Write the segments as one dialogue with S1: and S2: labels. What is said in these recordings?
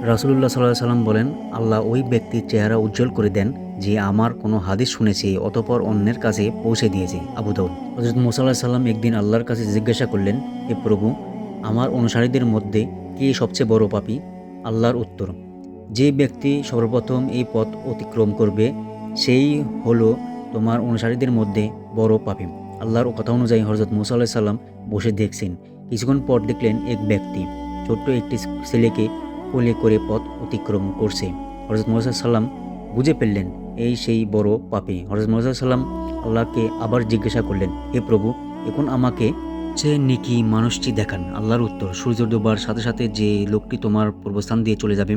S1: রাসূলুল্লাহ সাল্লাল্লাহু আলাইহি সাল্লাম বলেন, আল্লাহ ওই ব্যক্তির চেহারা উজ্জ্বল করে দেন যে আমার কোনো হাদিস শুনেছে অতঃপর অন্যের কাছে পৌঁছে দিয়েছে। আবু দাউদ। হযরত মুসা আলাইহিস সালাম একদিন আল্লাহর কাছে জিজ্ঞাসা করলেন, হে প্রভু, আমার অনুসারীদের মধ্যে কে সবচেয়ে বড় পাপী? আল্লাহর উত্তর, যে ব্যক্তি সর্বপ্রথম এই পথ অতিক্রম করবে সেই হলো তোমার অনুসারীদের মধ্যে বড় পাপী। আল্লাহর কথা অনুযায়ী হযরত মুসা আলাইহিস সালাম বসে দেখছেন। কিছুক্ষণ পর দেখলেন এক ব্যক্তি ছোট্ট একটি ছেলেকে কোলে করে পথ অতিক্রম করছে। হযরত মুসা সাল্লাম বুঝে ফেললেন এই সেই বড় পাপী। হযরত মুসা সাল্লাম আল্লাহকে আবার জিজ্ঞাসা করলেন, হে প্রভু, এখন আমাকে সে নেকি মানুষটি দেখান। আল্লাহর উত্তর, সূর্য ডোবার সাথে সাথে যে লোকটি তোমার পূর্বস্থান দিয়ে চলে যাবে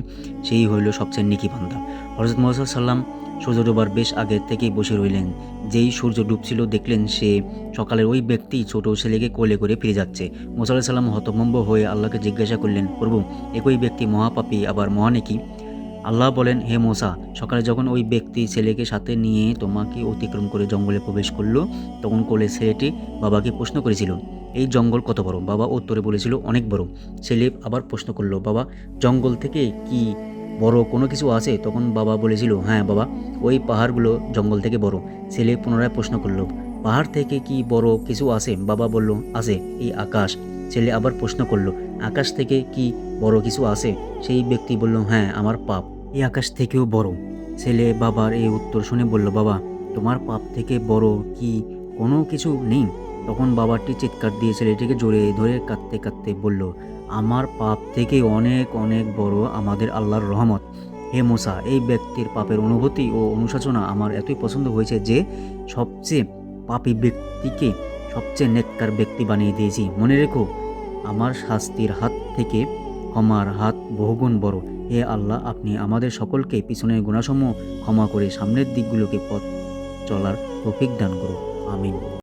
S1: সেই হইল সবচেয়ে নেকি বান্দা। হযরত মুসা সাল্লাম সূর্য ডোবার বেশ আগে থেকেই বসে রইলেন। যেই সূর্য ডুবছিল দেখলেন সে সকালের ওই ব্যক্তি ছোট ছেলেকে কোলে করে ফিরে যাচ্ছে। মুসা আলাইহিস সালাম হতভম্ব হয়ে আল্লাহকে জিজ্ঞাসা করলেন, প্রভু, একই ব্যক্তি মহাপাপী আবার মহানেকি? আল্লাহ বলেন, হে মূসা, সকালে যখন ওই ব্যক্তি ছেলেকে সাথে নিয়ে তোমাকে অতিক্রম করে জঙ্গলে প্রবেশ করলো তখন কোলে ছেলেটি বাবাকে প্রশ্ন করেছিল, এই জঙ্গল কত বড়? বাবা উত্তরে বলেছিল, অনেক বড়। ছেলে আবার প্রশ্ন করলো, বাবা, জঙ্গল থেকে কি বড় কোনো কিছু আছে? তখন বাবা বলেছিল, হ্যাঁ বাবা, ওই পাহাড়গুলো জঙ্গল থেকে বড়। ছেলে পুনরায় প্রশ্ন করলো, পাহাড় থেকে কি বড় কিছু আছে? বাবা বলল, আছে, এই আকাশ। ছেলে আবার প্রশ্ন করলো, আকাশ থেকে কি বড় কিছু আছে? সেই ব্যক্তি বলল, হ্যাঁ, আমার পাপ এই আকাশ থেকেও বড়। ছেলে বাবার এই উত্তর শুনে বলল, বাবা, তোমার পাপ থেকে বড় কি কোনো কিছু নেই? তখন বাবাটি চিৎকার দিয়ে ছেলেটিকে জড়িয়ে ধরে কাঁদতে কাঁদতে বলল, আমার পাপ থেকে অনেক অনেক বড় আমাদের আল্লাহর রহমত। হে মূসা, এই ব্যক্তির পাপের অনুভূতি ও অনুশোচনা আমার এতই পছন্দ হয়েছে যে সবচেয়ে পাপী ব্যক্তিকে সবচেয়ে নেককার ব্যক্তি বানিয়ে দিয়েছি। মনে রেখো, আমার শাস্তির হাত থেকে ক্ষমার হাত বহুগুণ বড়। হে আল্লাহ, আপনি আমাদের সকলকে পিছনের গুনাহসমূহ ক্ষমা করে সামনের দিকগুলোকে পথ চলার তৌফিক দান করুন। আমিন।